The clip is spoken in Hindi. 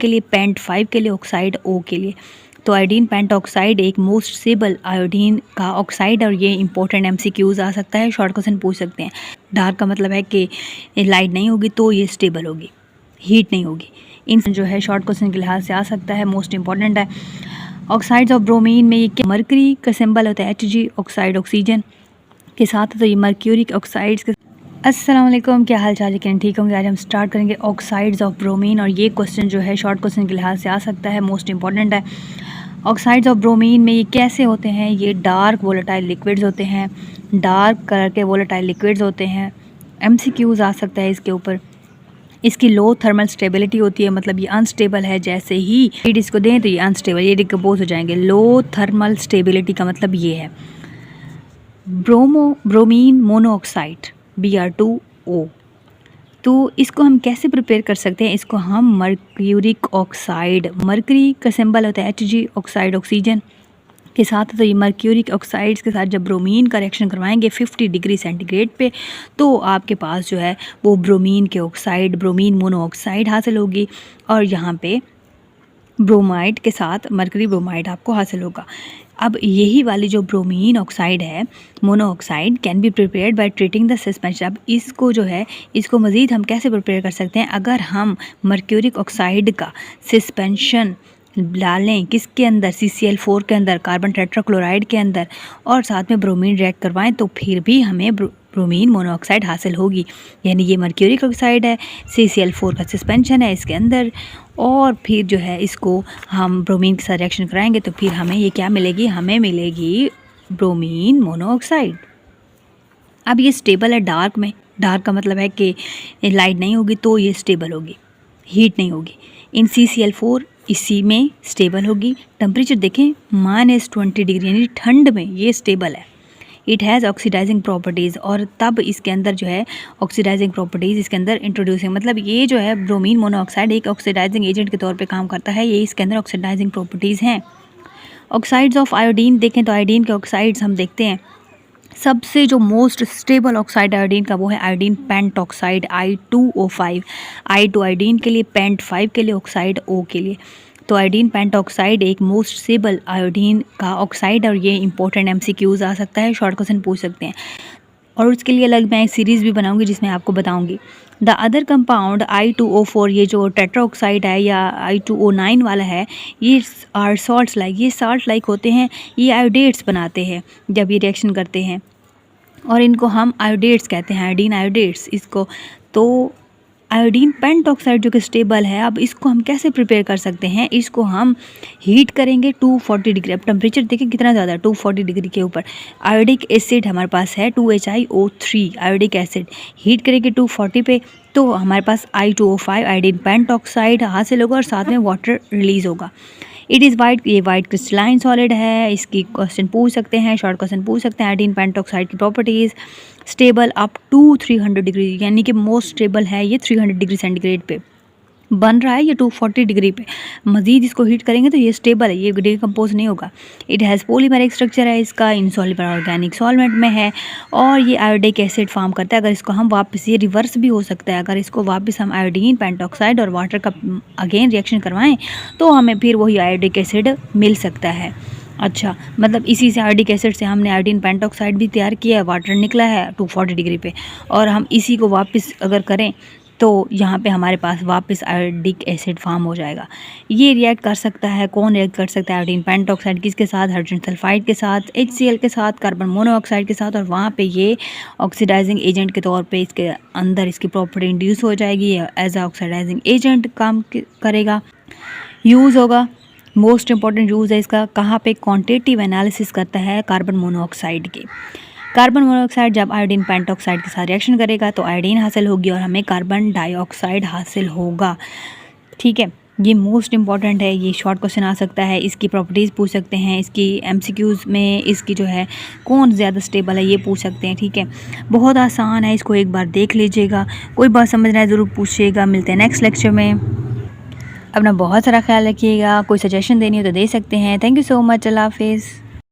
के लिए, पेंट 5 के लिए, ऑक्साइड O के लिए। तो आयोडीन पेंट ऑक्साइड एक मोस्ट स्टेबल आयोडीन का ऑक्साइड, और ये इंपॉर्टेंट MCQs आ सकता है, शॉर्ट क्वेश्चन पूछ सकते हैं। डार्क का मतलब है कि लाइट नहीं होगी तो ये स्टेबल होगी, हीट नहीं होगी। इन जो है शॉर्ट क्वेश्चन के लिहाज से आ सकता है, मोस्ट इंपॉर्टेंट है। ऑक्साइड्स ऑफ ब्रोमीन में ये मरकरी का सिंबल होता है Hg, ऑक्साइड ऑक्सीजन के साथ है, तो ये मर्क्यूरिक ऑक्साइड्स के। अस्सलाम वालेकुम, क्या हाल चाल है? ठीक होंगे। आज हम स्टार्ट करेंगे ऑक्साइड्स ऑफ ब्रोमीन, और ये क्वेश्चन जो है शॉर्ट क्वेश्चन के लिहाज से आ सकता है, मोस्ट इंपॉर्टेंट है। ऑक्साइड्स ऑफ ब्रोमीन में ये कैसे होते हैं? ये डार्क वोलेटाइल लिक्विड्स होते हैं, डार्क कलर के वोलेटाइल लिक्विड्स होते हैं। MCQs आ सकता है इसके ऊपर। इसकी लो थर्मल स्टेबिलिटी होती है, मतलब ये अनस्टेबल है, जैसे ही हीट इसको दें तो ये अनस्टेबल, ये डिकम्पोज हो जाएंगे। लो थर्मल स्टेबिलिटी का मतलब ये है। ब्रोमीन मोनोऑक्साइड Br2O, तो इसको हम कैसे प्रिपेयर कर सकते हैं? इसको हम मर्क्यूरिक ऑक्साइड, मरकरी का सिंबल होता है Hg, ऑक्साइड ऑक्सीजन के साथ, तो ये मर्क्यूरिक ऑक्साइड्स के साथ जब ब्रोमीन का रिएक्शन करवाएंगे 50 डिग्री सेंटीग्रेड पे, तो आपके पास जो है वो ब्रोमीन के ऑक्साइड, ब्रोमीन मोनोऑक्साइड हासिल होगी, और यहाँ पे ब्रोमाइड के साथ मरकरी ब्रोमाइड आपको हासिल होगा। अब यही वाली जो ब्रोमीन ऑक्साइड है, monoxide, can be prepared by treating the suspension. अब इसको जो है, इसको मज़ीद हम कैसे प्रिपेयर कर सकते हैं? अगर हम मर्क्यूरिक ऑक्साइड का सस्पेंशन डालें किसके अंदर, CCl4 के अंदर, कार्बन टेट्राक्लोराइड के अंदर, और साथ में ब्रोमीन रिएक्ट करवाएं, तो फिर भी हमें ब्रोमीन मोनोऑक्साइड हासिल होगी। यानी ये मर्क्यूरिक ऑक्साइड है, CCl4 का सस्पेंशन है इसके अंदर, और फिर जो है इसको हम ब्रोमीन के साथ रिएक्शन कराएंगे तो फिर हमें ये क्या मिलेगी? हमें मिलेगी ब्रोमीन मोनोऑक्साइड। अब ये स्टेबल है डार्क में। डार्क का मतलब है कि लाइट नहीं होगी तो ये स्टेबल होगी, हीट नहीं होगी। इन CCl4 इसी में स्टेबल होगी। टेम्परेचर देखें -20 डिग्री, यानी ठंड में ये स्टेबल है। इट हैज़ ऑक्सीडाइजिंग प्रॉपर्टीज़, और तब इसके अंदर जो है ऑक्सीडाइजिंग प्रॉपर्टीज़ इसके अंदर इंट्रोड्यूसिंग, मतलब ये जो है ब्रोमीन मोनोऑक्साइड एक ऑक्सीडाइजिंग एजेंट के तौर पे काम करता है, ये इसके अंदर ऑक्सीडाइजिंग प्रॉपर्टीज़ हैं। ऑक्साइड्स ऑफ आयोडीन देखें तो आयोडीन के ऑक्साइड्स हम देखते हैं, सबसे जो मोस्ट स्टेबल ऑक्साइड आयोडीन का वो है iodine paint oxide I2O5। I2 iodine के लिए, पेंट 5 के लिए, ऑक्साइड O के लिए। तो आयोडीन पेंट ऑक्साइड एक मोस्ट स्टेबल आयोडीन का ऑक्साइड, और ये इंपॉर्टेंट MCQs आ सकता है, शॉर्ट क्वेश्चन पूछ सकते हैं। और उसके लिए अलग मैं एक सीरीज़ भी बनाऊंगी जिसमें आपको बताऊंगी। द अदर कंपाउंड I2O4, ये जो टेट्रा ऑक्साइड है या I2O9 वाला है, ये आर सॉल्ट्स लाइक, ये साल्ट लाइक होते हैं, ये आयोडेट्स बनाते हैं जब ये रिएक्शन करते हैं, और इनको हम आयोडेट्स कहते हैं, आयोडीन आयोडेट्स इसको। तो आयोडीन पेंट ऑक्साइड जो कि स्टेबल है, अब इसको हम कैसे प्रिपेयर कर सकते हैं? इसको हम हीट करेंगे 240 डिग्री। अब टेम्परेचर देखिए कितना ज़्यादा, 240 डिग्री के ऊपर। आयोडिक एसिड हमारे पास है 2HiO3 आयोडिक एसिड, हीट करेंगे 240 पे, तो हमारे पास I2O5 आयोडीन पेंट ऑक्साइड हासिल होगा, और साथ में वाटर रिलीज़ होगा। इट इज़ वाइट, ये वाइट क्रिस्टलाइन सॉलिड है, इसकी क्वेश्चन पूछ सकते हैं, शॉर्ट क्वेश्चन पूछ सकते हैं। आयोडीन पेंट ऑक्साइड की properties, stable up to 300 degree, यानी कि मोस्ट स्टेबल है ये 300 डिग्री सेंटीग्रेड पे बन रहा है, ये 240 डिग्री पे। मज़ीद इसको हीट करेंगे तो ये स्टेबल है, ये डिकम्पोज नहीं होगा। इट हैज़ पॉलीमेरिक स्ट्रक्चर है इसका, इनसॉल्युबल ऑर्गेनिक सॉल्वेंट में है, और ये आयोडिक एसिड फॉर्म करता है। अगर इसको हम वापस, ये रिवर्स भी हो सकता है, अगर इसको वापस हम आयोडीन पेंटॉक्साइड और वाटर का अगेन रिएक्शन करवाएं तो हमें फिर वही आयोडिक एसिड मिल सकता है। अच्छा, मतलब इसी से आयोडिक एसिड से हमने आयोडीन पेंटॉक्साइड भी तैयार किया है, वाटर निकला है 240 डिग्री पे, और हम इसी को वापस अगर करें तो यहाँ पे हमारे पास वापस आयोडिक एसिड फॉर्म हो जाएगा। ये रिएक्ट कर सकता है, कौन रिएक्ट कर सकता है? आयोडीन पेंटॉक्साइड किसके साथ? हाइड्रोजन सल्फाइड के साथ, HCl के साथ, कार्बन मोनोऑक्साइड के साथ, और वहाँ पे ये ऑक्सीडाइजिंग एजेंट के तौर पे इसके अंदर इसकी प्रॉपर्टी इंड्यूस हो जाएगी, एज आ ऑक्सीडाइजिंग एजेंट काम करेगा, यूज़ होगा। मोस्ट इंपॉर्टेंट यूज़ है इसका, कहाँ पे? क्वांटिटेटिव एनालिसिस करता है कार्बन मोनोऑक्साइड के। कार्बन मोनोऑक्साइड जब आयोडीन पेंटॉक्साइड के साथ रिएक्शन करेगा तो आयोडीन हासिल होगी, और हमें कार्बन डाइऑक्साइड हासिल होगा। ठीक है, ये मोस्ट इंपॉर्टेंट है, ये शॉर्ट क्वेश्चन आ सकता है। इसकी प्रॉपर्टीज़ पूछ सकते हैं, इसकी MCQs में इसकी जो है कौन ज़्यादा स्टेबल है ये पूछ सकते हैं। ठीक है, बहुत आसान है, इसको एक बार देख लीजिएगा। कोई बात समझ रहा है ज़रूर पूछिएगा। मिलते हैं नेक्स्ट लेक्चर में। अपना बहुत सारा ख्याल रखिएगा। कोई सजेशन देनी हो तो दे सकते हैं। Thank you so much. Allah हाफिज़।